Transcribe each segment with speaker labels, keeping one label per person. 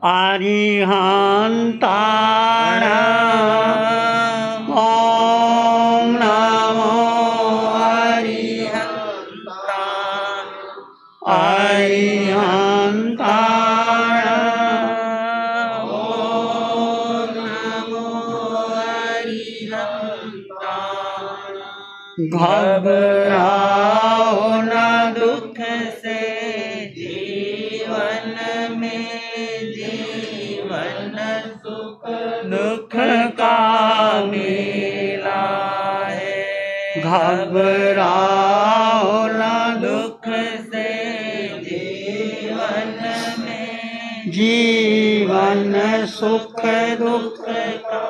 Speaker 1: अरिहन्ताण ॐ नमो अरिहन्ताण अरिहन्ताण ॐ नमो अरिहन्ताण। घबराओ न दुख से जीवन में, जीवन सुख दुख का मेला है। घबराओ न दुख से जीवन में, जीवन सुख दुख का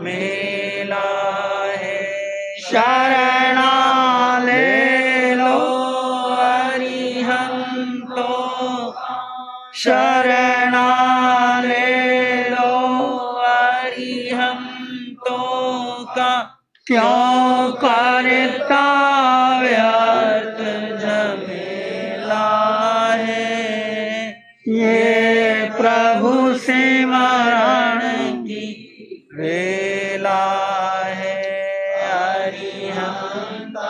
Speaker 1: मेला है। शरणा ले लो अरिहंतों, शरणा ले लो अरिहंतों का, क्यों करता व्यर्थ झमेला है। ये प्रभु सिमरण की वेला है। अरिहंताण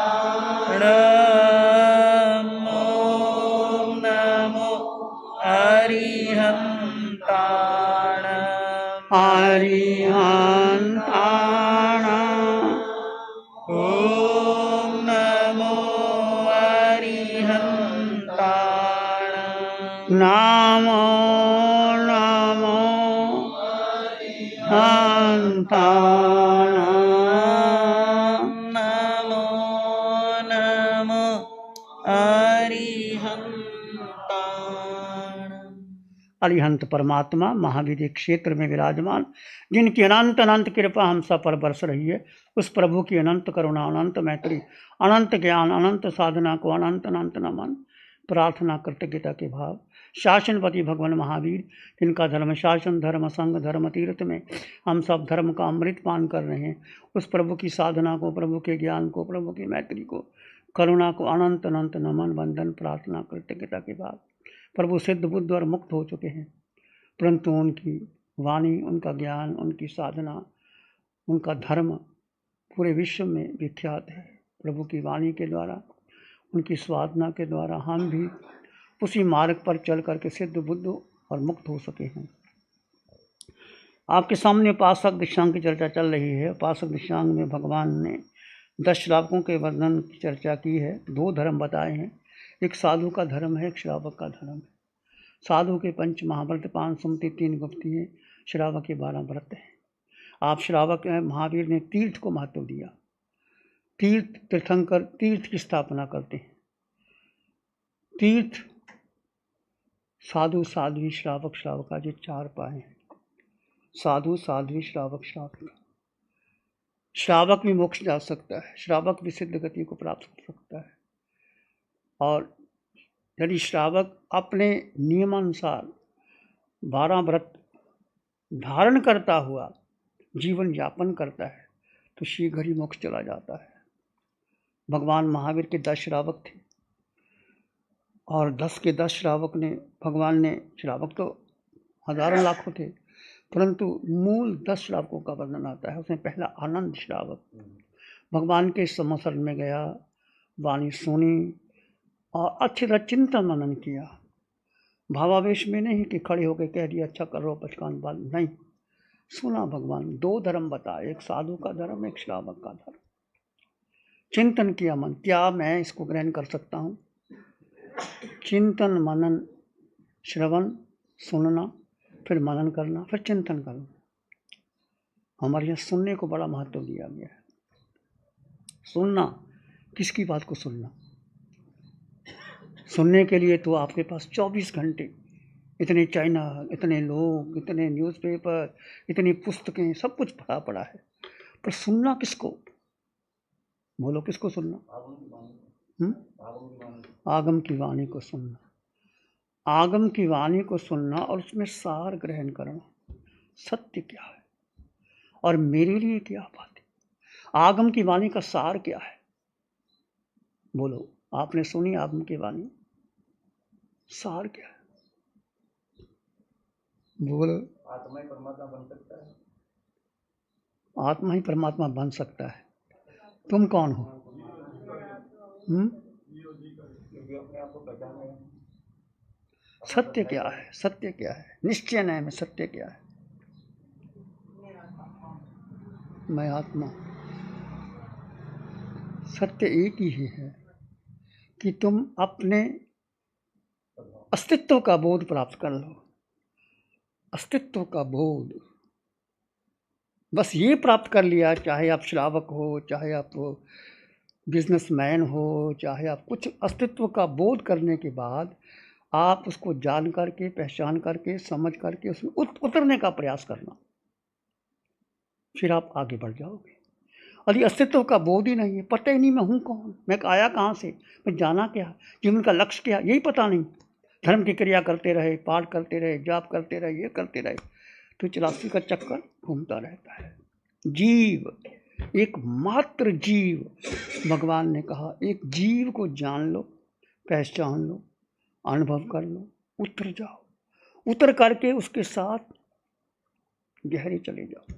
Speaker 1: ओम नमो अरिहंताण अरिहंताण ओम नमो अरिहंताण। नमो नमो अरिहंताण नमो नमो अरिहंताण। अरिहंत परमात्मा महावीर क्षेत्र में विराजमान, जिनकी अनंत अनंत कृपा हम सब पर बरस रही है, उस प्रभु की अनंत करुणा, अनंत मैत्री, अनंत ज्ञान, अनंत साधना को अनंत अनंत नमन, प्रार्थना कृतज्ञता के भाव। शासनपति भगवान महावीर, जिनका धर्म शासन, धर्म संग, धर्म तीर्थ में हम सब धर्म का अमृत पान कर रहे हैं, उस प्रभु की साधना को, प्रभु के ज्ञान को, प्रभु की मैत्री को, करुणा को अनंत अनंत नमन, वंदन, प्रार्थना कृतज्ञता के भाव। प्रभु सिद्ध बुद्ध और मुक्त हो चुके हैं, परंतु उनकी वाणी, उनका ज्ञान, उनकी साधना, उनका धर्म पूरे विश्व में विख्यात है। प्रभु की वाणी के द्वारा, उनकी साधना के द्वारा हम भी उसी मार्ग पर चल करके सिद्ध बुद्ध और मुक्त हो सके हैं। आपके सामने उपासक दृष्टांत की चर्चा चल रही है। उपासक दृष्टांत में भगवान ने 10 श्रावकों के वर्णन की चर्चा की है। 2 धर्म बताए हैं, एक साधु का धर्म है, एक श्रावक का धर्म है। साधु के 5 महाव्रत, 5 सुमति, 3 गुप्ती हैं, श्रावक के 12 व्रत हैं। आप श्रावक हैं, महावीर ने तीर्थ को महत्व दिया। तीर्थंकर तीर्थ की स्थापना करते हैं। तीर्थ साधु, साध्वी, श्रावक, श्रावका, जो 4 पाए हैं। साधु, साध्वी, श्रावक, श्राविका। श्रावक भी मोक्ष जा सकता है, श्रावक भी सिद्ध गति को प्राप्त कर सकता है। और यदि श्रावक अपने नियमानुसार 12 व्रत धारण करता हुआ जीवन यापन करता है तो शीघ्र ही मोक्ष चला जाता है। भगवान महावीर के 10 श्रावक थे और 10 के 10 श्रावक ने, भगवान ने, श्रावक तो हजारों लाखों थे, परंतु मूल 10 श्रावकों का वर्णन आता है। उसमें पहला आनंद श्रावक भगवान के शरण में गया, वाणी सुनी और अच्छी तरह चिंतन मनन किया। भावावेश में नहीं कि खड़े होकर कह दिया अच्छा करो पचकान बाल, नहीं, सुना। भगवान 2 धर्म बताए, एक साधु का धर्म, एक श्रावक का धर्म। चिंतन किया मन, क्या मैं इसको ग्रहण कर सकता हूँ। चिंतन मनन, श्रवण, सुनना, फिर मनन करना, फिर चिंतन करना। हमारे यहाँ सुनने को बड़ा महत्व दिया गया है। सुनना, किसकी बात को सुनना। सुनने के लिए तो आपके पास 24 घंटे, इतने चैनल, इतने लोग, इतने न्यूज़पेपर, इतनी पुस्तकें, सब कुछ पढ़ा पड़ा है, पर सुनना किसको? बोलो, किसको सुनना? आगम की वाणी को सुनना। आगम की वाणी को सुनना और उसमें सार ग्रहण करना, सत्य क्या है और मेरे लिए क्या बात है। आगम की वाणी का सार क्या है? बोलो, आपने सुनी आगम की वाणी, सार क्या है? बोलो। आत्मा ही परमात्मा बन सकता है। तुम कौन हो? सत्य क्या है? सत्य क्या है? निश्चय नहीं में सत्य क्या है? मैं आत्मा। सत्य एक ही है कि तुम अपने अस्तित्व का बोध प्राप्त कर लो। अस्तित्व का बोध बस ये प्राप्त कर लिया, चाहे आप श्रावक हो, चाहे आप बिजनेसमैन हो, चाहे आप कुछ, अस्तित्व का बोध करने के बाद आप उसको जान करके, पहचान करके, समझ करके उसमें उतरने का प्रयास करना, फिर आप आगे बढ़ जाओगे। यदि अस्तित्व का बोध ही नहीं है, पता ही नहीं मैं हूँ कौन, मैं आया कहाँ से, मैं जाना क्या, जीवन का लक्ष्य क्या, यही पता नहीं, धर्म की क्रिया करते रहे, पाठ करते रहे, जाप करते रहे, ये करते रहे, तो 84 का चक्कर घूमता रहता है। जीव, एकमात्र जीव, भगवान ने कहा एक जीव को जान लो, पहचान लो, अनुभव कर लो, उतर जाओ, उतर करके उसके साथ गहरे चले जाओ।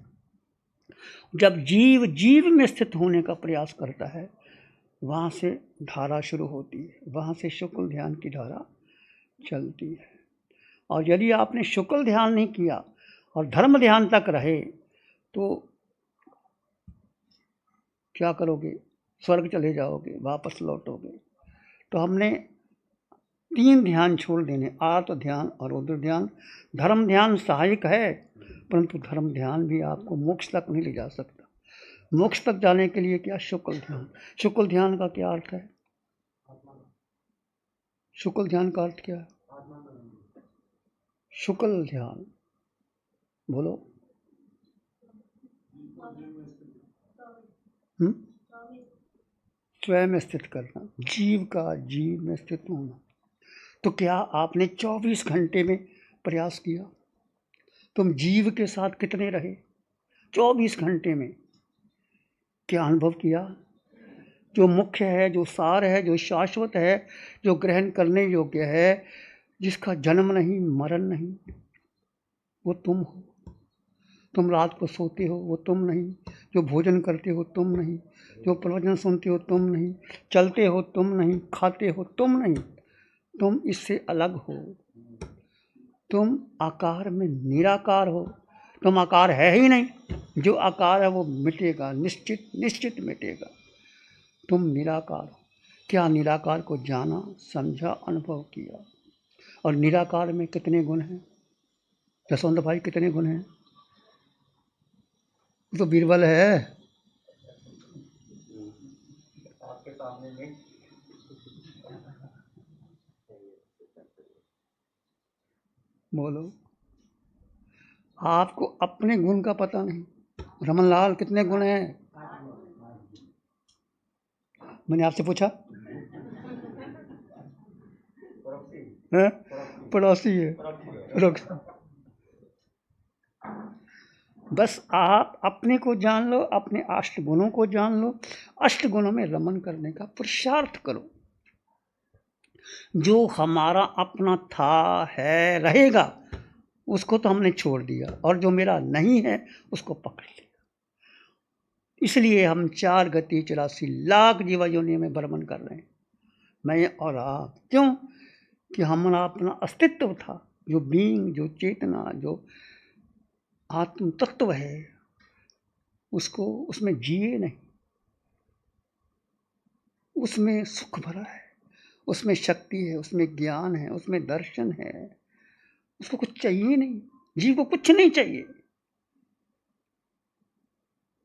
Speaker 1: जब जीव जीव में स्थित होने का प्रयास करता है, वहाँ से धारा शुरू होती है, वहाँ से शुक्ल ध्यान की धारा चलती है। और यदि आपने शुक्ल ध्यान नहीं किया और धर्म ध्यान तक रहे तो क्या करोगे? स्वर्ग चले जाओगे, वापस लौटोगे। तो हमने 3 ध्यान छोड़ देने, आत्म ध्यान और रुद्र ध्यान। धर्म ध्यान सहायक है, परंतु धर्म ध्यान भी आपको मोक्ष तक नहीं ले जा सकता। मोक्ष तक जाने के लिए क्या? शुक्ल ध्यान। शुक्ल ध्यान का क्या अर्थ है? शुक्ल ध्यान का अर्थ क्या है? शुक्ल ध्यान बोलो। स्वयं स्थित करना, जीव का जीव में स्थित होना। तो क्या आपने 24 घंटे में प्रयास किया? तुम जीव के साथ कितने रहे 24 घंटे में? क्या अनुभव किया? जो मुख्य है, जो सार है, जो शाश्वत है, जो ग्रहण करने योग्य है, जिसका जन्म नहीं, मरण नहीं, वो तुम हो। तुम रात को सोते हो, वो तुम नहीं। जो भोजन करते हो, तुम नहीं। जो प्रवचन सुनते हो, तुम नहीं। चलते हो, तुम नहीं। खाते हो, तुम नहीं। तुम इससे अलग हो। तुम आकार में निराकार हो। तुम आकार है ही नहीं। जो आकार है वो मिटेगा, निश्चित निश्चित मिटेगा। तुम निराकार हो। क्या निराकार को जाना, समझा, अनुभव किया? और निराकार में कितने गुण हैं? जसवंत भाई, कितने गुण हैं? तो बीरबल है आपके सामने में। बोलो। आपको अपने गुण का पता नहीं। रमनलाल, कितने गुण हैं? मैंने आपसे पूछा है? पड़ोसी है। बस आप अपने को जान लो, अपने अष्ट गुणों को जान लो, अष्ट गुणों में रमन करने का पुरुषार्थ करो। जो हमारा अपना था, है, रहेगा, उसको तो हमने छोड़ दिया, और जो मेरा नहीं है उसको पकड़ लिया। इसलिए हम 4 गति 84 लाख जीवा योनि में भ्रमण कर रहे हैं, मैं और आप। क्यों? कि हमारा अपना अस्तित्व था, जो बीइंग, जो चेतना, जो आत्म तत्व है, उसको, उसमें जिए नहीं। उसमें सुख भरा है, उसमें शक्ति है, उसमें ज्ञान है, उसमें दर्शन है। उसको कुछ चाहिए नहीं। जीव को कुछ नहीं चाहिए।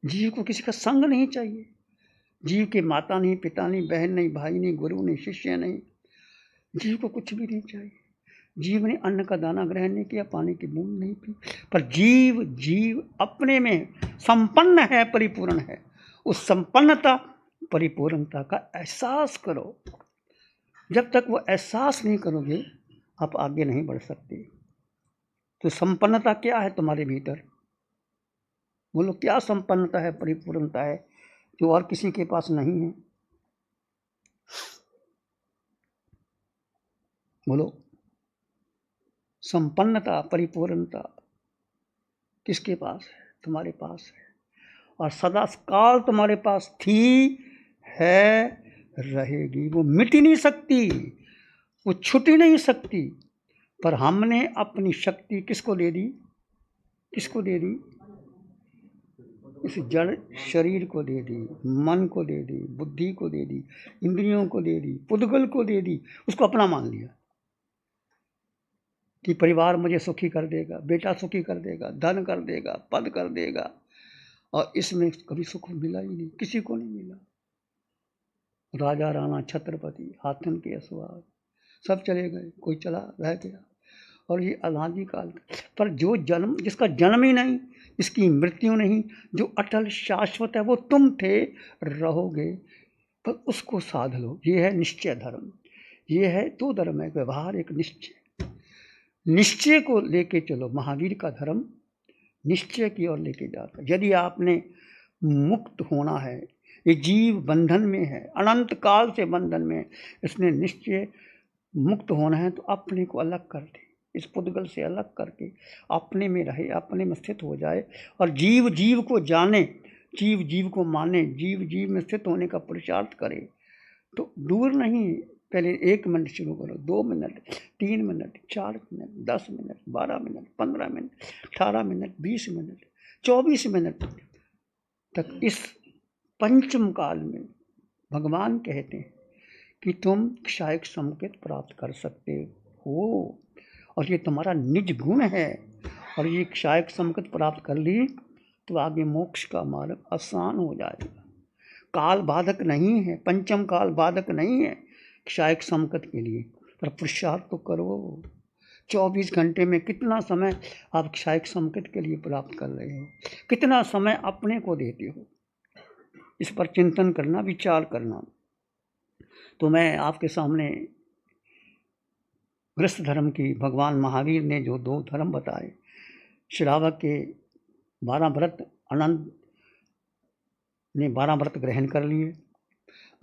Speaker 1: जीव को किसी का संग नहीं चाहिए। जीव के माता नहीं, पिता नहीं, बहन नहीं, भाई नहीं, गुरु नहीं, शिष्य नहीं। जीव को कुछ भी नहीं चाहिए। जीव ने अन्न का दाना ग्रहण नहीं किया, पानी की बूंद नहीं पी, पर जीव जीव अपने में संपन्न है, परिपूर्ण है। उस संपन्नता, परिपूर्णता का एहसास करो। जब तक वो एहसास नहीं करोगे, आप आगे नहीं बढ़ सकते। तो संपन्नता क्या है तुम्हारे भीतर? बोलो, क्या संपन्नता है, परिपूर्णता है जो और किसी के पास नहीं है? बोलो। संपन्नता, परिपूर्णता किसके पास है? तुम्हारे पास है। और सदा काल तुम्हारे पास थी, है, रहेगी। वो मिट ही नहीं सकती, वो छुट ही नहीं सकती। पर हमने अपनी शक्ति किसको दे दी? किसको दे दी? इस जड़ शरीर को दे दी, मन को दे दी, बुद्धि को दे दी, इंद्रियों को दे दी, पुद्गल को दे दी। उसको अपना मान लिया कि परिवार मुझे सुखी कर देगा, बेटा सुखी कर देगा, धन कर देगा, पद कर देगा। और इसमें कभी सुख मिला ही नहीं, किसी को नहीं मिला। राजा राणा छत्रपति, हाथन के असवार सब चले गए, कोई चला रह गया। और ये अनादिकाल पर जो जन्म, जिसका जन्म ही नहीं, जिसकी मृत्यु नहीं, जो अटल शाश्वत है, वो तुम थे, रहोगे। पर उसको साध लो। ये है निश्चय धर्म। ये है दो धर्म है, व्यवहार एक निश्चय। निश्चय को लेके चलो। महावीर का धर्म निश्चय की ओर लेके जाता है। यदि आपने मुक्त होना है, ये जीव बंधन में है, अनंत काल से बंधन में, इसने निश्चय मुक्त होना है तो अपने को अलग कर दे, इस पुद्गल से अलग करके अपने में रहे, अपने में स्थित हो जाए। और जीव जीव को जाने, जीव जीव को माने, जीव जीव में स्थित होने का पुरुषार्थ करे। तो दूर नहीं, पहले 1 मिनट शुरू करो, 2 minute, 3 minute, 4 minute, 10 minute, 12 minute, 15 minute, 18 minute, 20 minute, 24 minute तक इस पंचम काल में भगवान कहते हैं कि तुम क्षायक संकेत प्राप्त कर सकते हो। और ये तुम्हारा निज गुण है। और ये क्षायक संकेत प्राप्त कर ली तो आगे मोक्ष का मार्ग आसान हो जाएगा। काल बाधक नहीं है, पंचम काल बाधक नहीं है क्षायक संकेत के लिए। पर पुरुषार्थ तो करो। 24 घंटे में कितना समय आप क्षायक संकेत के लिए प्राप्त कर रहे हो? कितना समय अपने को देते हो? इस पर चिंतन करना, विचार करना। तो मैं आपके सामने गृहस्थ धर्म की भगवान महावीर ने जो 2 धर्म बताए, श्रावक के 12 व्रत, आनंद ने 12 व्रत ग्रहण कर लिए।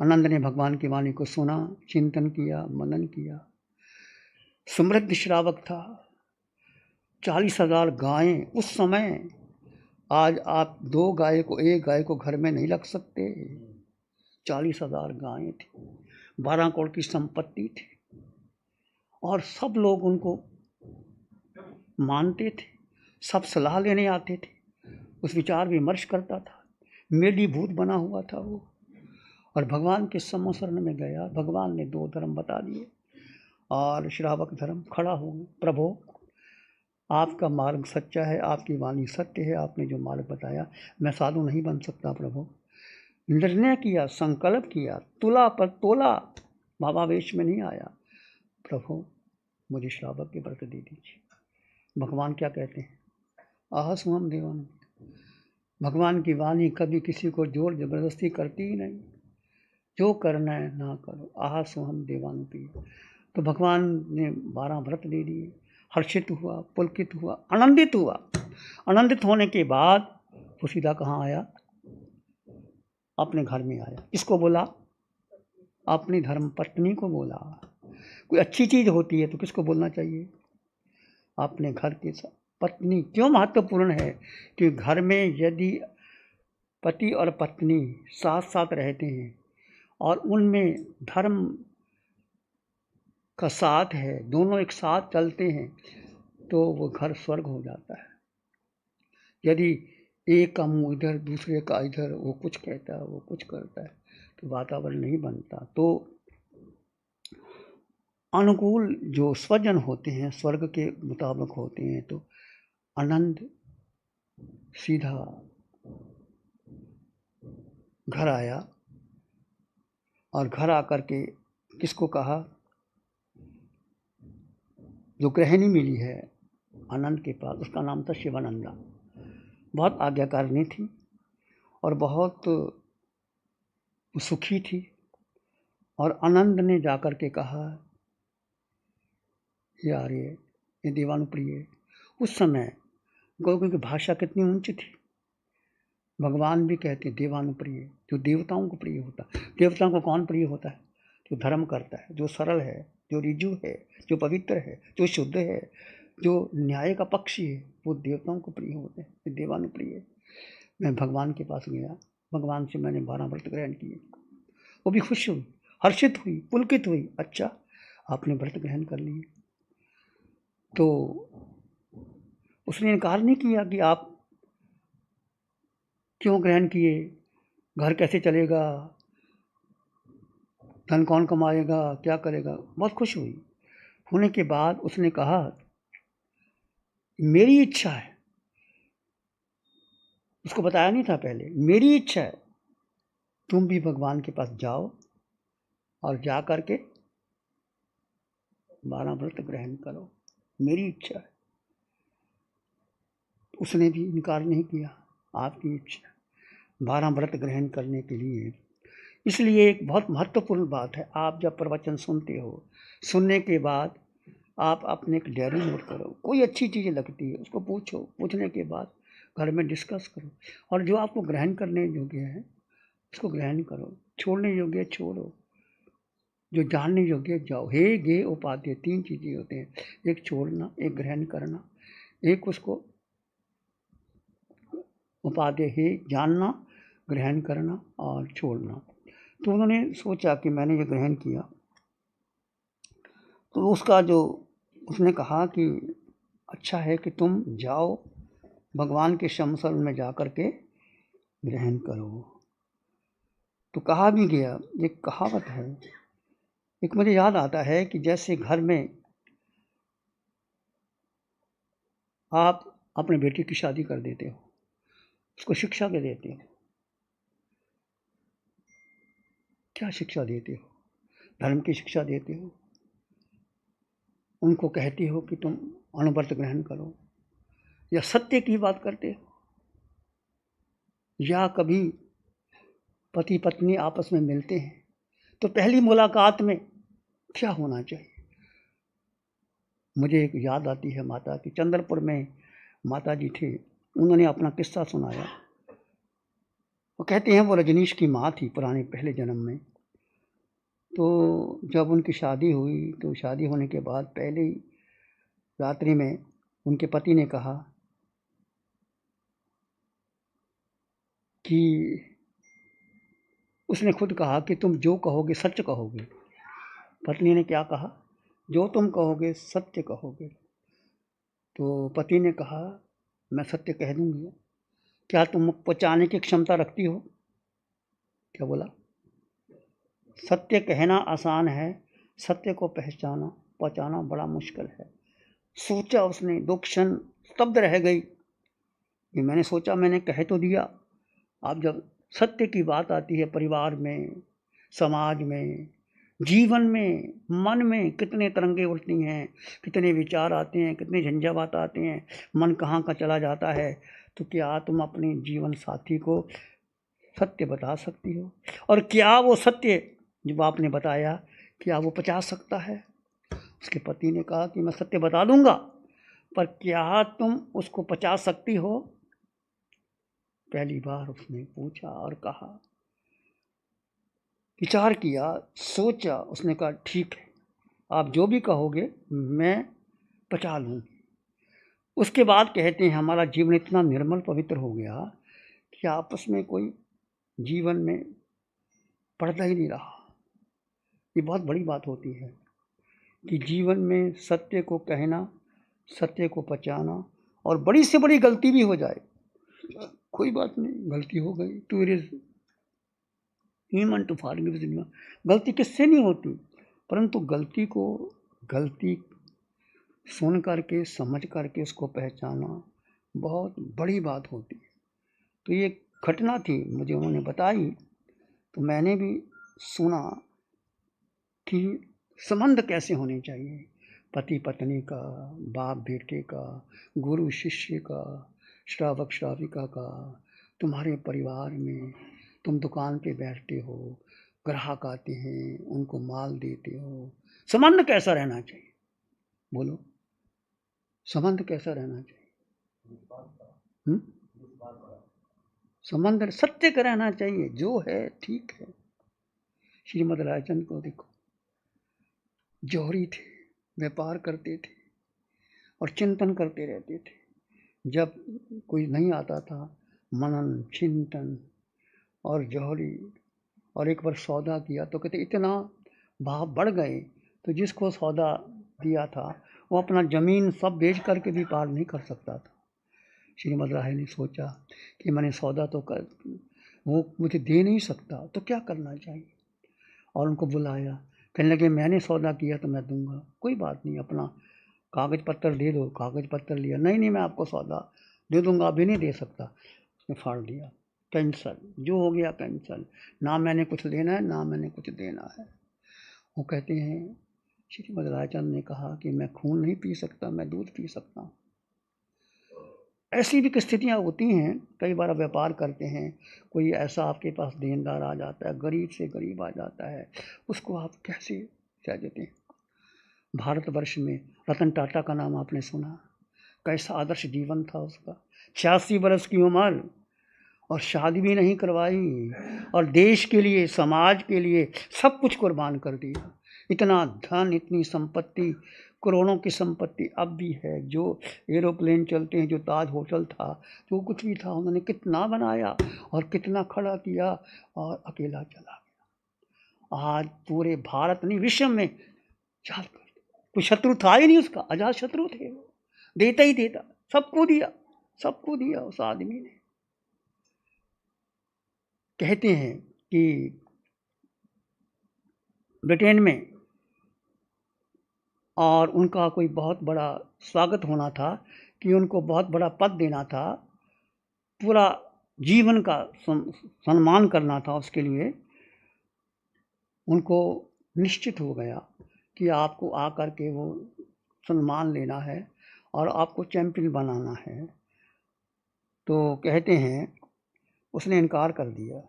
Speaker 1: आनंद ने भगवान की वाणी को सुना, चिंतन किया, मनन किया। समृद्ध श्रावक था, 40,000 गायें उस समय। आज आप 2 गाय को, 1 गाय को घर में नहीं रख सकते। 40,000 गायें थी, 12 करोड़ की संपत्ति थी। और सब लोग उनको मानते थे, सब सलाह लेने आते थे, उस विचार विमर्श करता था। मेलीभूत बना हुआ था वो। और भगवान के शरण में गया। भगवान ने 2 धर्म बता दिए और श्रावक धर्म खड़ा हो गया। प्रभु, आपका मार्ग सच्चा है, आपकी वाणी सत्य है, आपने जो मार्ग बताया, मैं साधु नहीं बन सकता प्रभु। निर्णय किया, संकल्प किया, तुला पर तोला, भावावेश में नहीं आया। प्रभु, मुझे श्रावक के व्रत दे दीजिए। भगवान क्या कहते हैं? आह सुहम देवान। भगवान की वाणी कभी किसी को जोर जबरदस्ती करती ही नहीं। जो करना है ना करो, आह सुहम देवानुप्रिय। तो भगवान ने 12 व्रत दे दिए। हर्षित हुआ, पुलकित हुआ, आनंदित हुआ। आनंदित होने के बाद वो सीधा कहाँ आया? अपने घर में आया। किसको बोला? अपनी धर्म पत्नी को बोला। कोई अच्छी चीज़ होती है तो किसको बोलना चाहिए? अपने घर के साथ। पत्नी क्यों महत्वपूर्ण है? कि घर में यदि पति और पत्नी साथ साथ रहते हैं और उनमें धर्म का साथ है, दोनों एक साथ चलते हैं, तो वो घर स्वर्ग हो जाता है। यदि एक का मुंह इधर, दूसरे का इधर, वो कुछ कहता है, वो कुछ करता है, तो वातावरण नहीं बनता। तो अनुकूल जो स्वजन होते हैं, स्वर्ग के मुताबिक होते हैं। तो आनंद सीधा घर आया और घर आकर के किसको कहा? जो गृहिणी मिली है आनंद के पास, उसका नाम था शिवानंदा। बहुत आज्ञाकारिणी थी और बहुत सुखी थी। और आनंद ने जाकर के कहा, यार ये देवानुप्रिय। उस समय गोपियों की भाषा कितनी ऊंच थी। भगवान भी कहते देवानुप्रिय, जो देवताओं को प्रिय होता। देवताओं को कौन प्रिय होता है? जो धर्म करता है, जो सरल है, जो रिजु है, जो पवित्र है, जो शुद्ध है, जो न्याय का पक्षी है वो देवताओं को प्रिय होते हैं, देवानुप्रिय है। मैं भगवान के पास गया, भगवान से मैंने 12 व्रत ग्रहण किए। वो भी खुश हुई, हर्षित हुई, पुलकित हुई। अच्छा, आपने व्रत ग्रहण कर लिए। तो उसने इनकार नहीं किया कि आप क्यों ग्रहण किए, घर कैसे चलेगा, धन कौन कमाएगा, क्या करेगा। बहुत खुश हुई। होने के बाद उसने कहा, मेरी इच्छा है, उसको बताया नहीं था पहले, मेरी इच्छा है तुम भी भगवान के पास जाओ और जा करके 12 व्रत ग्रहण करो, मेरी इच्छा है। उसने भी इनकार नहीं किया, आपकी इच्छा 12 व्रत ग्रहण करने के लिए। इसलिए एक बहुत महत्वपूर्ण बात है, आप जब प्रवचन सुनते हो, सुनने के बाद आप अपने एक डायरी नोट करो। कोई अच्छी चीज़ लगती है उसको पूछो, पूछने के बाद घर में डिस्कस करो, और जो आपको ग्रहण करने योग्य है उसको ग्रहण करो, छोड़ने योग्य छोड़ो, जो जानने योग्य जाओ। हे गे उपाध्याय, 3 चीज़ें होते हैं, एक छोड़ना, एक ग्रहण करना, एक उसको उपाध्याय है जानना, ग्रहण करना और छोड़ना। तो उन्होंने सोचा कि मैंने ये ग्रहण किया, तो उसका जो उसने कहा कि अच्छा है कि तुम जाओ भगवान के शमसल में जा कर के ग्रहण करो। तो कहा भी गया, एक कहावत है, एक मुझे याद आता है कि जैसे घर में आप अपने बेटे की शादी कर देते हो, उसको शिक्षा दे देते हो। क्या शिक्षा देते हो? धर्म की शिक्षा देते हो, उनको कहते हो कि तुम अनुव्रत ग्रहण करो, या सत्य की बात करते हो, या कभी पति पत्नी आपस में मिलते हैं तो पहली मुलाकात में क्या होना चाहिए। मुझे एक याद आती है माता की, चंद्रपुर में माता जी थे, उन्होंने अपना किस्सा सुनाया। वो कहते हैं वो रजनीश की माँ थी पुराने पहले जन्म में। तो जब उनकी शादी हुई तो शादी होने के बाद पहले ही रात्रि में उनके पति ने कहा कि उसने खुद कहा कि तुम जो कहोगे सच कहोगे। पत्नी ने क्या कहा? जो तुम कहोगे सत्य कहोगे। तो पति ने कहा मैं सत्य कह दूंगी। क्या तुम पहुँचाने की क्षमता रखती हो? क्या बोला? सत्य कहना आसान है, सत्य को पहुँचाना बड़ा मुश्किल है। सोचा उसने, 2 क्षण स्तब्ध रह गई कि मैंने सोचा, मैंने कह तो दिया। अब जब सत्य की बात आती है, परिवार में, समाज में, जीवन में, मन में कितने तरंगे उठती हैं, कितने विचार आते हैं, कितने झंझावात आते हैं, मन कहाँ का चला जाता है। तो क्या तुम अपने जीवन साथी को सत्य बता सकती हो? और क्या वो सत्य जब आपने बताया, क्या वो पचा सकता है? उसके पति ने कहा कि मैं सत्य बता दूंगा, पर क्या तुम उसको पचा सकती हो? पहली बार उसने पूछा और कहा, विचार किया, सोचा, उसने कहा ठीक है, आप जो भी कहोगे मैं पचा लूँगी। उसके बाद कहते हैं हमारा जीवन इतना निर्मल पवित्र हो गया कि आपस में कोई जीवन में पर्दा ही नहीं रहा। ये बहुत बड़ी बात होती है कि जीवन में सत्य को कहना, सत्य को पचाना, और बड़ी से बड़ी गलती भी हो जाए, कोई बात नहीं, गलती हो गई तो it is human to forgive. गलती किससे नहीं होती, परंतु गलती को गलती सुन करके समझ करके उसको पहचाना बहुत बड़ी बात होती है। तो ये घटना थी, मुझे उन्होंने बताई, तो मैंने भी सुना कि संबंध कैसे होने चाहिए, पति पत्नी का, बाप बेटे का, गुरु शिष्य का, श्रावक श्राविका का, तुम्हारे परिवार में तुम दुकान पे बैठते हो, ग्राहक आते हैं, उनको माल देते हो, संबंध कैसा रहना चाहिए? बोलो, संबंध कैसा रहना चाहिए? संबंध सत्य का रहना चाहिए, जो है ठीक है। श्रीमद रायचंद को देखो, जौहरी थे, व्यापार करते थे, और चिंतन करते रहते थे। जब कोई नहीं आता था, मनन चिंतन और जौहरी। और एक बार सौदा किया तो कहते इतना भाव बढ़ गए, तो जिसको सौदा दिया था वो अपना ज़मीन सब बेच करके भी पार नहीं कर सकता था। श्रीमद् राय ने सोचा कि मैंने सौदा तो कर, वो मुझे दे नहीं सकता, तो क्या करना चाहिए। और उनको बुलाया, कहने लगे मैंने सौदा किया तो मैं दूंगा, कोई बात नहीं, अपना कागज़ पत्तर दे दो। कागज़ पत्तर लिया, नहीं नहीं मैं आपको सौदा दे दूंगा, अभी नहीं दे सकता। उसने फाड़ दिया, कैंसल, जो हो गया कैंसल, ना मैंने कुछ लेना है ना मैंने कुछ देना है। वो कहते हैं श्रीमद् रायचंद ने कहा कि मैं खून नहीं पी सकता, मैं दूध पी सकता हूँ। ऐसी भी स्थितियाँ होती हैं, कई बार व्यापार करते हैं, कोई ऐसा आपके पास देनदार आ जाता है, गरीब से गरीब आ जाता है, उसको आप कैसे कह देते हैं। भारतवर्ष में रतन टाटा का नाम आपने सुना, कैसा आदर्श जीवन था उसका। 86 बरस की उम्र और शादी भी नहीं करवाई, और देश के लिए समाज के लिए सब कुछ कुर्बान कर दिया। इतना धन, इतनी संपत्ति, करोड़ों की संपत्ति अब भी है। जो एरोप्लेन चलते हैं, जो ताज होटल था, जो कुछ भी था, उन्होंने कितना बनाया और कितना खड़ा किया और अकेला चला गया। आज पूरे भारत नहीं, विश्व में चाल कर, कोई शत्रु था ही नहीं उसका, अजात शत्रु थे वो, देता ही देता, सबको दिया, सबको दिया उस आदमी ने। कहते हैं कि ब्रिटेन में और उनका कोई बहुत बड़ा स्वागत होना था कि उनको बहुत बड़ा पद देना था, पूरा जीवन का सम्मान करना था। उसके लिए उनको निश्चित हो गया कि आपको आकर के वो सम्मान लेना है और आपको चैंपियन बनाना है। तो कहते हैं उसने इनकार कर दिया।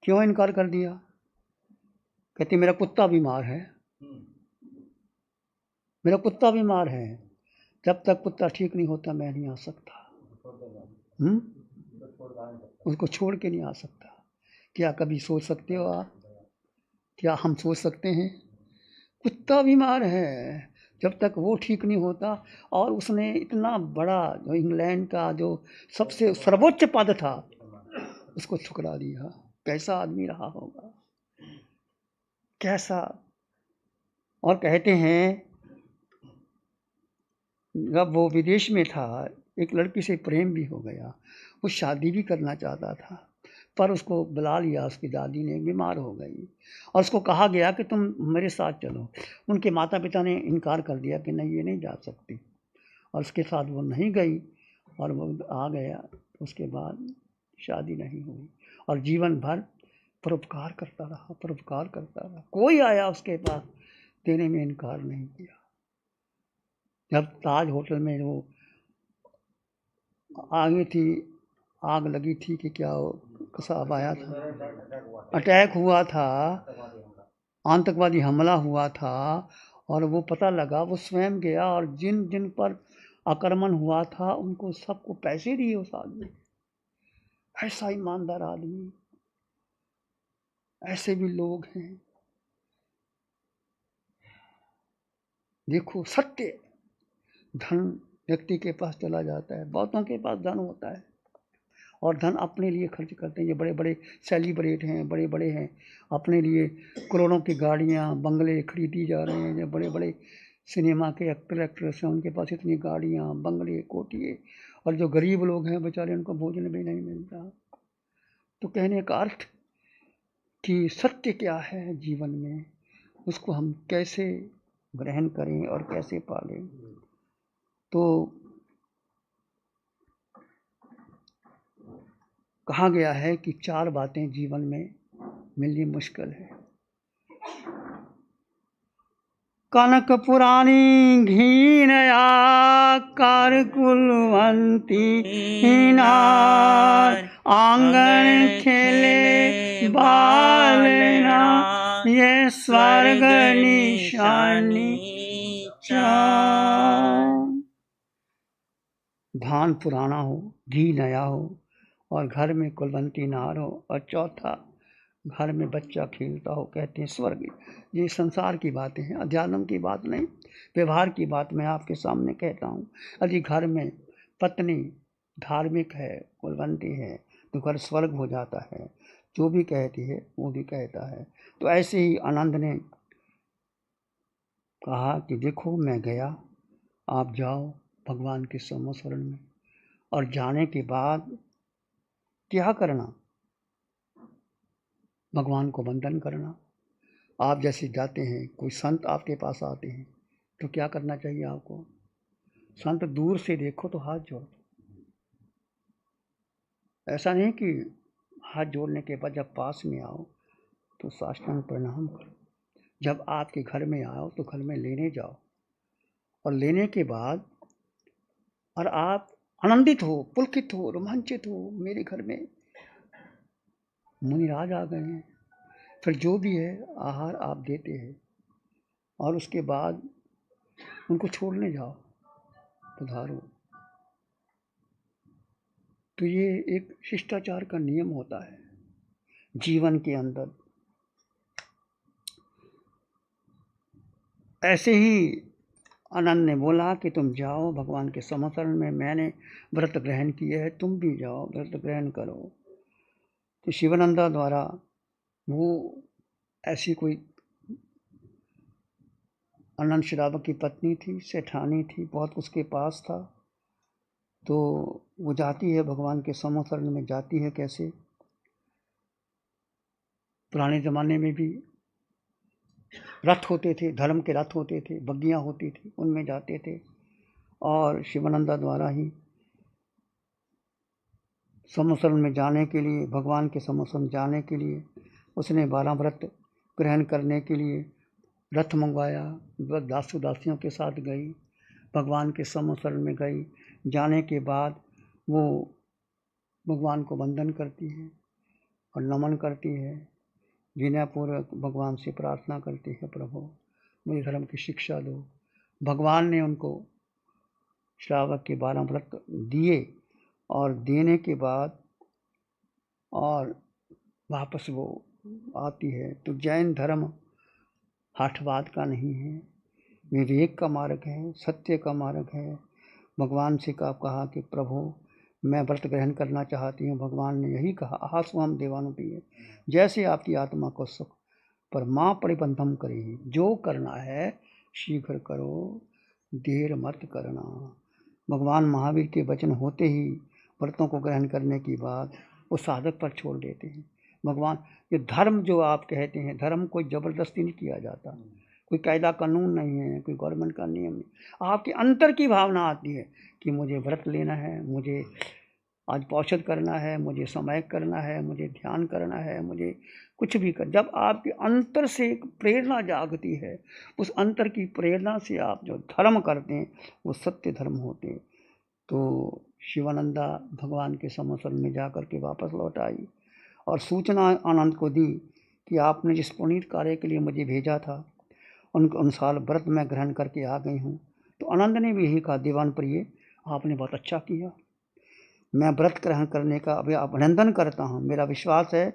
Speaker 1: क्यों इनकार कर दिया? कहती मेरा कुत्ता बीमार है, मेरा कुत्ता बीमार है, जब तक कुत्ता ठीक नहीं होता मैं नहीं आ सकता। उसको छोड़ के नहीं आ सकता। क्या कभी सोच सकते हो आप? क्या हम सोच सकते हैं? कुत्ता बीमार है, जब तक वो ठीक नहीं होता। और उसने इतना बड़ा, जो इंग्लैंड का जो सबसे सर्वोच्च पद था, उसको ठुकरा दिया। कैसा आदमी रहा होगा, कैसा। और कहते हैं जब वो विदेश में था, एक लड़की से प्रेम भी हो गया, वो शादी भी करना चाहता था, पर उसको बुला लिया उसकी दादी ने, बीमार हो गई, और उसको कहा गया कि तुम मेरे साथ चलो। उनके माता पिता ने इनकार कर दिया कि नहीं, ये नहीं जा सकती, और उसके साथ वो नहीं गई और वो आ गया। उसके बाद शादी नहीं हुई और जीवन भर परोपकार करता रहा, परोपकार करता रहा। कोई आया उसके पास, देने में इनकार नहीं किया। जब ताज होटल में वो आगे थी, आग लगी थी कि क्या कसाब आया था, अटैक हुआ था, आतंकवादी हमला हुआ था, और वो पता लगा, वो स्वयं गया और जिन जिन पर आक्रमण हुआ था उनको सबको पैसे दिए उस आदमी। ऐसा ईमानदार आदमी, ऐसे भी लोग हैं। देखो, सत्य धन व्यक्ति के पास चला जाता है, बहुतों के पास धन होता है और धन अपने लिए खर्च करते हैं। ये बड़े बड़े सेलिब्रेट हैं, बड़े बड़े हैं, अपने लिए करोड़ों की गाड़ियाँ बंगले खरीदी जा रहे हैं। जो बड़े बड़े सिनेमा के एक्टर एक्ट्रेस हैं, उनके पास इतनी गाड़ियाँ बंगले कोठिए, और जो गरीब लोग हैं बेचारे, उनको भोजन भी नहीं मिलता। तो कहने का अर्थ कि सत्य क्या है जीवन में, उसको हम कैसे ग्रहण करें और कैसे पालें। तो कहा गया है कि 4 बातें जीवन में मिलनी मुश्किल है। कनक पुरानी घी नया कर कुलवंती नार, आंगन खेले बालना ये स्वर्ग निशानी धान पुराना हो, घी नया हो और घर में कुलवंती नार हो। और चौथा, घर में बच्चा खेलता हो, कहते हैं स्वर्ग। ये संसार की बातें हैं, अध्यात्म की बात नहीं, व्यवहार की बात मैं आपके सामने कहता हूँ। यदि घर में पत्नी धार्मिक है, कुलवंती है, तो घर स्वर्ग हो जाता है। जो भी कहती है वो भी कहता है। तो ऐसे ही आनंद ने कहा कि देखो मैं गया, आप जाओ भगवान के शरण में, और जाने के बाद क्या करना, भगवान को वंदन करना। आप जैसे जाते हैं, कोई संत आपके पास आते हैं, तो क्या करना चाहिए आपको? संत दूर से देखो तो हाथ जोड़ दो। ऐसा नहीं कि हाथ जोड़ने के बाद जब पास में आओ तो साष्टांग प्रणाम करो। जब आपके घर में आओ तो घर में लेने जाओ, और लेने के बाद और आप आनंदित हो, पुलकित हो, रोमांचित हो, मेरे घर में मुनिराज आ गए हैं। फिर जो भी है आहार आप देते हैं, और उसके बाद उनको छोड़ने जाओ, पधारो। तो ये एक शिष्टाचार का नियम होता है जीवन के अंदर। ऐसे ही आनंद ने बोला कि तुम जाओ भगवान के समशरण में, मैंने व्रत ग्रहण किया है, तुम भी जाओ व्रत ग्रहण करो। तो शिवानंदा द्वारा वो ऐसी कोई आनंद श्रावक की पत्नी थी, सेठानी थी, बहुत उसके पास था। तो वो जाती है भगवान के समशरण में, जाती है कैसे? पुराने ज़माने में भी रथ होते थे, धर्म के रथ होते थे, बग्गियाँ होती थी, उनमें जाते थे। और शिवानंदा द्वारा ही समशरण में जाने के लिए, भगवान के समशरण जाने के लिए उसने 12 व्रत ग्रहण करने के लिए रथ मंगवाया। दासु दासियों के साथ गई, भगवान के समशरण में गई। जाने के बाद वो भगवान को वंदन करती है और नमन करती है, विनयपूर्वक भगवान से प्रार्थना करती है, प्रभु मुझे धर्म की शिक्षा दो। भगवान ने उनको श्रावक के 12 व्रत दिए, और देने के बाद और वापस वो आती है। तो जैन धर्म हठवाद का नहीं है, विवेक का मार्ग है, सत्य का मार्ग है। भगवान से कहा कि प्रभु मैं व्रत ग्रहण करना चाहती हूँ। भगवान ने यही कहा, आहास्वम देवानुपीय, जैसे आपकी आत्मा को सुख, पर माँ परिबंधम करेगी, जो करना है शीघ्र करो, देर मत करना। भगवान महावीर के वचन होते ही व्रतों को ग्रहण करने के बाद वो साधक पर छोड़ देते हैं। भगवान ये धर्म जो आप कहते हैं, धर्म कोई ज़बरदस्ती नहीं किया जाता, कोई कायदा कानून नहीं है, कोई गवर्नमेंट का नियम नहीं। आपके अंतर की भावना आती है कि मुझे व्रत लेना है, मुझे आज पौषध करना है, मुझे समय करना है, मुझे ध्यान करना है, मुझे कुछ भी कर। जब आपके अंतर से एक प्रेरणा जागती है, उस अंतर की प्रेरणा से आप जो धर्म करते हैं वो सत्य धर्म होते हैं। तो शिवानंदा भगवान के समशरण में जा कर के वापस लौट आई और सूचना आनंद को दी कि आपने जिस पुनीत कार्य के लिए मुझे भेजा था उनके अनुसार व्रत में ग्रहण करके आ गई हूँ। तो आनंद ने भी यही कहा, दीवान प्रिय आपने बहुत अच्छा किया, मैं व्रत ग्रहण करने का अभी अभिनंदन करता हूँ। मेरा विश्वास है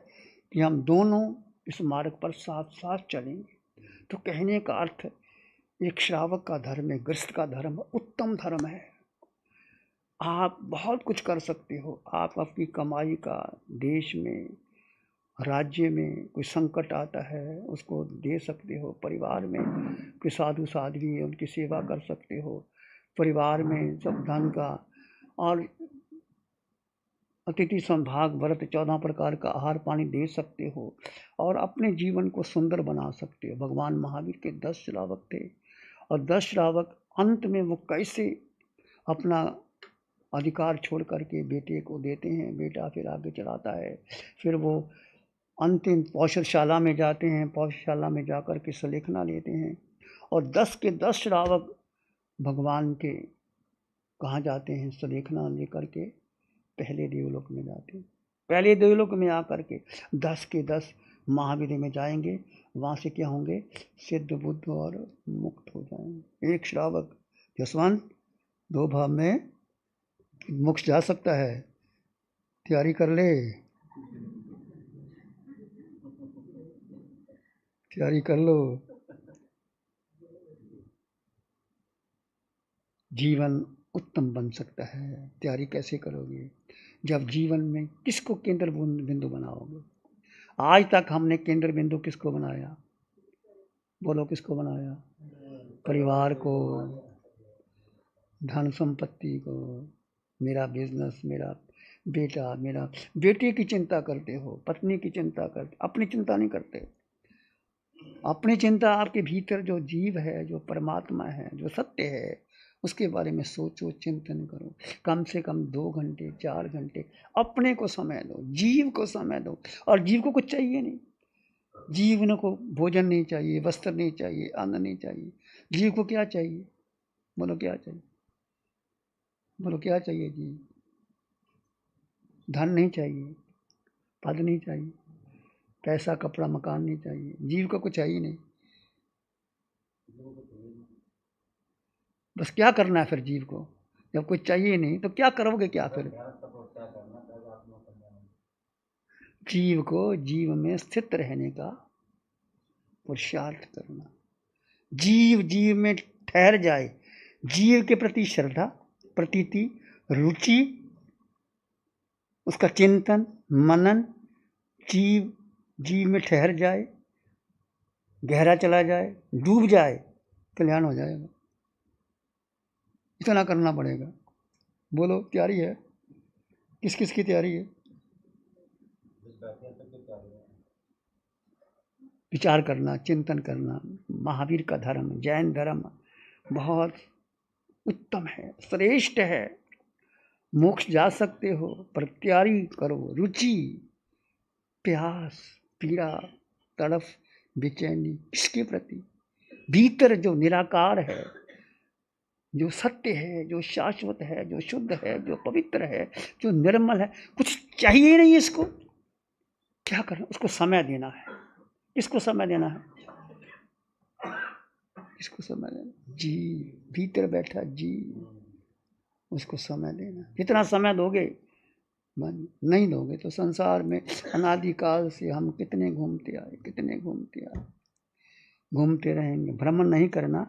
Speaker 1: कि हम दोनों इस मार्ग पर साथ साथ चलेंगे। तो कहने का अर्थ, एक श्रावक का धर्म है, गृहस्थ का धर्म उत्तम धर्म है। आप बहुत कुछ कर सकते हो। आप अपनी कमाई का देश में, राज्य में कोई संकट आता है उसको दे सकते हो, परिवार में कोई साधु साध्वी है उनकी सेवा कर सकते हो, परिवार में सब धन का, और अतिथि संभाग व्रत 14 प्रकार का आहार पानी दे सकते हो, और अपने जीवन को सुंदर बना सकते हो। भगवान महावीर के 10 श्रावक थे, और 10 श्रावक अंत में वो कैसे अपना अधिकार छोड़ करके बेटे को देते हैं, बेटा फिर आगे चलाता है। फिर वो अंतिम पौषधशाला में जाते हैं, पौषधशाला में जाकर के सलेखना लेते हैं, और 10 के 10 श्रावक भगवान के कहाँ जाते हैं, सलेखना लेकर के पहले देवलोक में जाते हैं। पहले देवलोक में आकर के 10 के 10 महावीर में जाएंगे, वहाँ से क्या होंगे, सिद्ध बुद्ध और मुक्त हो जाएंगे। एक श्रावक यशवंत 2 भाव में मोक्ष जा सकता है, तैयारी कर ले। तैयारी कर लो। जीवन उत्तम बन सकता है। तैयारी कैसे करोगे? जब जीवन में किसको केंद्र बिंदु बनाओगे? आज तक हमने केंद्र बिंदु किसको बनाया? बोलो, किसको बनाया? परिवार को, धन संपत्ति को, मेरा बिजनेस, मेरा बेटा, मेरा बेटे की चिंता करते हो, पत्नी की चिंता करते, अपनी चिंता नहीं करते। अपनी चिंता आपके भीतर जो जीव है, जो परमात्मा है, जो सत्य है, उसके बारे में सोचो, चिंतन करो। कम से कम 2 घंटे 4 घंटे अपने को समय दो, जीव को समय दो। और जीव को कुछ चाहिए नहीं। जीवन को भोजन नहीं चाहिए, वस्त्र नहीं चाहिए, अन्न नहीं चाहिए। जीव को क्या चाहिए? बोलो क्या चाहिए? बोलो क्या चाहिए? जीव धन नहीं चाहिए, पद नहीं चाहिए, पैसा कपड़ा मकान नहीं चाहिए। जीव को कुछ है ही नहीं। बस क्या करना है फिर जीव को? जब कुछ चाहिए नहीं तो क्या करोगे? क्या फिर? जीव को जीव में स्थित रहने का पुरुषार्थ करना। जीव जीव में ठहर जाए, जीव के प्रति श्रद्धा, प्रतीति, रुचि, उसका चिंतन मनन, जीव जीव में ठहर जाए, गहरा चला जाए, डूब जाए, कल्याण हो जाएगा। इतना करना पड़ेगा। बोलो तैयारी है? किस किस की तैयारी है? विचार करना, चिंतन करना। महावीर का धर्म, जैन धर्म बहुत उत्तम है, श्रेष्ठ है। मोक्ष जा सकते हो, पर तैयारी करो। रुचि, प्यास, पीड़ा, तड़फ, बेचैनी किसके प्रति? भीतर जो निराकार है, जो सत्य है, जो शाश्वत है, जो शुद्ध है, जो पवित्र है, जो निर्मल है, कुछ चाहिए नहीं इसको। क्या करना? उसको समय देना है। किसको समय देना है? किसको समय देना? जी, भीतर बैठा जी, उसको समय देना। कितना समय दोगे? नहीं दोगे तो संसार में अनादिकाल से हम कितने घूमते आए, कितने घूमते आए, घूमते रहेंगे। भ्रमण नहीं करना।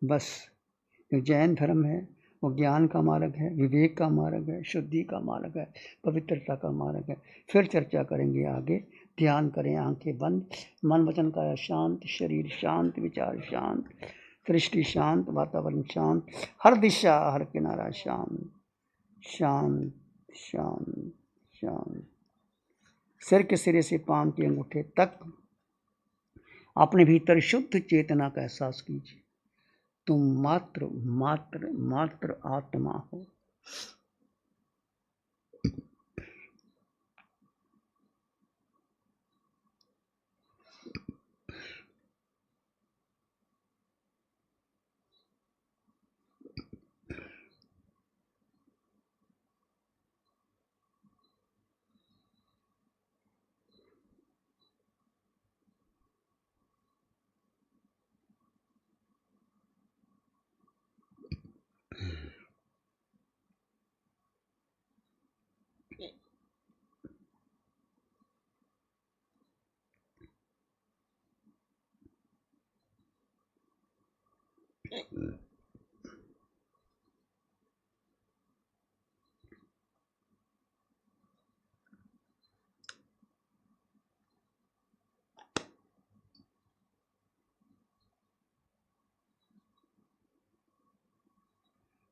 Speaker 1: बस जो जैन धर्म है वो ज्ञान का मार्ग है, विवेक का मार्ग है, शुद्धि का मार्ग है, पवित्रता का मार्ग है। फिर चर्चा करेंगे आगे। ध्यान करें, आंखें बंद, मन वचन काया शांत, शरीर शांत, विचार शांत, सृष्टि शांत, वातावरण शांत, हर दिशा हर किनारा शांत, शांत शांत शांत। सिर के सिरे से पांव के अंगूठे तक अपने भीतर शुद्ध चेतना का एहसास कीजिए। तुम मात्र मात्र मात्र आत्मा हो।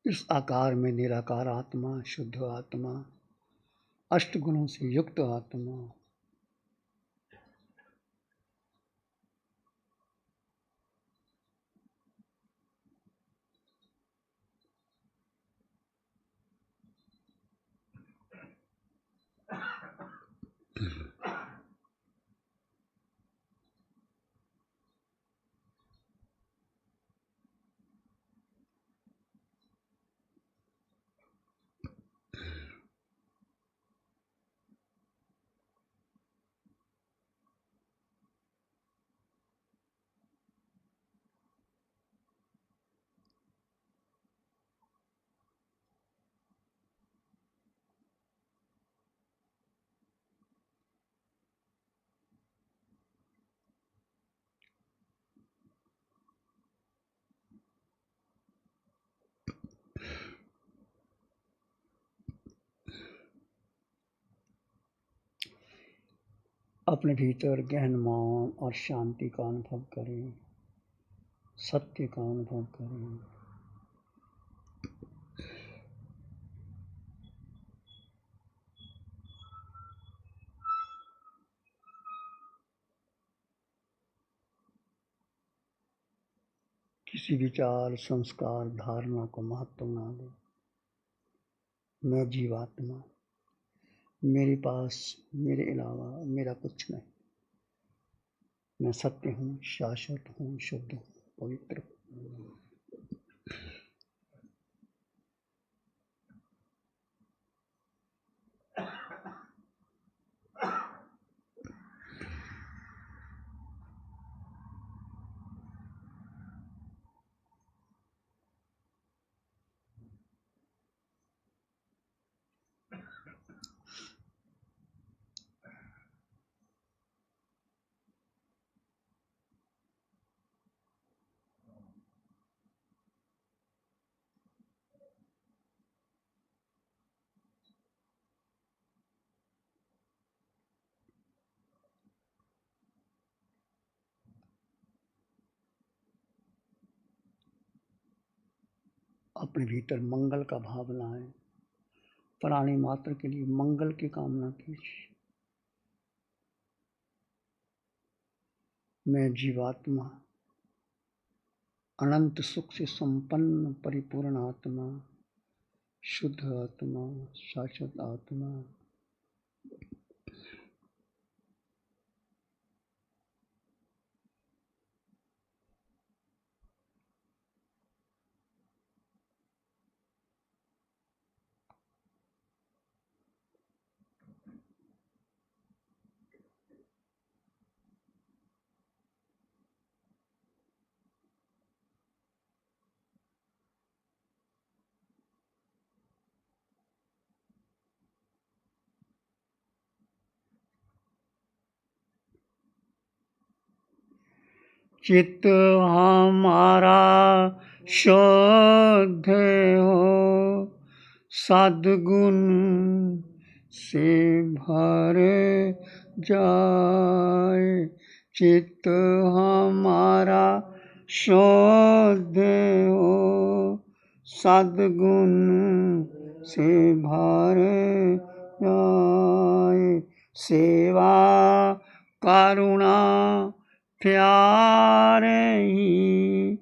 Speaker 1: इस आकार में निराकार आत्मा, शुद्ध आत्मा, अष्ट गुणों से युक्त आत्मा, अपने भीतर गहन मौन और शांति का अनुभव करें, सत्य का अनुभव करें। किसी विचार, संस्कार, धारणा को महत्व ना दें। मैं जीवात्मा, मेरे पास मेरे अलावा मेरा कुछ नहीं। मैं सत्य हूँ, शाश्वत हूँ, शुद्ध हूँ, पवित्र हूँ। अपने भीतर मंगल का भाव लाएं। प्राणी मात्र के लिए मंगल की कामना कीजिए। मैं जीवात्मा, अनंत सुख से संपन्न परिपूर्ण आत्मा, शुद्ध आत्मा, शाश्वत आत्मा। चित्त हमारा शुद्ध हो, सद्गुण से भर जाए। चित्त हमारा शुद्ध हो, सद्गुण से भर जाए। सेवा करुणा प्यार ही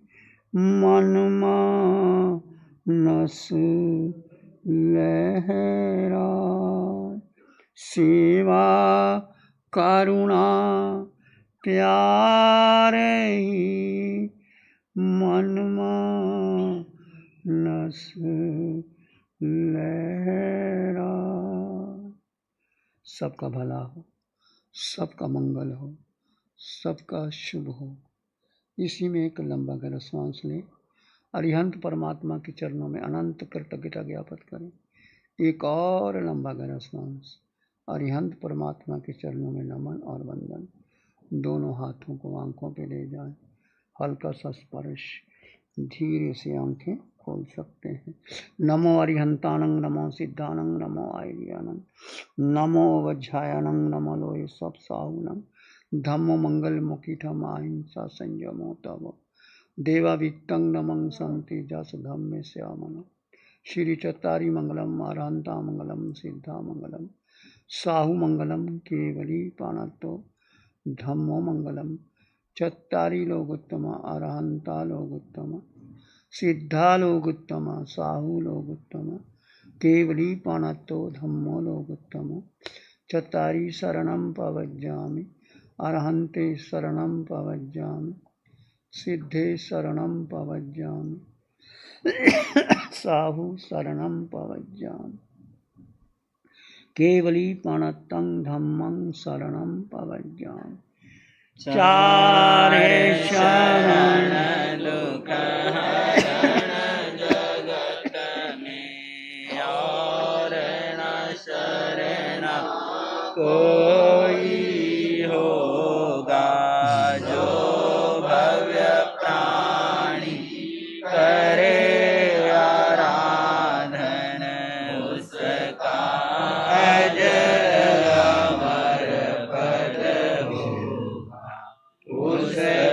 Speaker 1: मन मानस लहराए। सेवा करुणा प्यार ही मन मानस लहराए। सबका भला हो, सबका मंगल हो, सबका शुभ हो। इसी में एक लंबा गहरा श्वास लें। अरिहंत परमात्मा के चरणों में अनंत कृतज्ञता ज्ञापित करें। एक और लंबा गहरा श्वास। अरिहंत परमात्मा के चरणों में नमन और वंदन। दोनों हाथों को आंखों पे ले जाएं। हल्का सा स्पर्श। धीरे से आंखें खोल सकते हैं। नमो अरिहंतानंग, नमो सिद्धानंग, नमो आयर्यानंग, नमो वज्रायनंग, नमो लोये सब साहुनंग, धम्मो मंगल मुखिठम अहिंसा संयमो तव देवाविक्तं नमं संति जस धम्मे श्यामन। श्री चत्तारी मंगलम, अरहंता मंगलम, सिद्धा मंगलम, साहु मंगलम, केवली पाणतो धम्मो मंगलम। चत्तारी लोगोत्तम, अरहंता लोगोत्तम, सिद्धा लोगोत्तम, साहु लोगोत्तम, केवली पाणतो धम्मो लोगोत्तम। चत्तारी शरणं पवज्जामि, अरहंते शरणं पवज्जामि, सिद्धे शरणं पवज्जामि, साहु शरणं पवज्जामि, केवली पाणतं धम्मं शरणं पवज्जामि। चारे शरण लोक जगत में, और न शरण कोई होगा। जो भव्य प्राणी करे आराधन, उसका अजर अमर पद
Speaker 2: से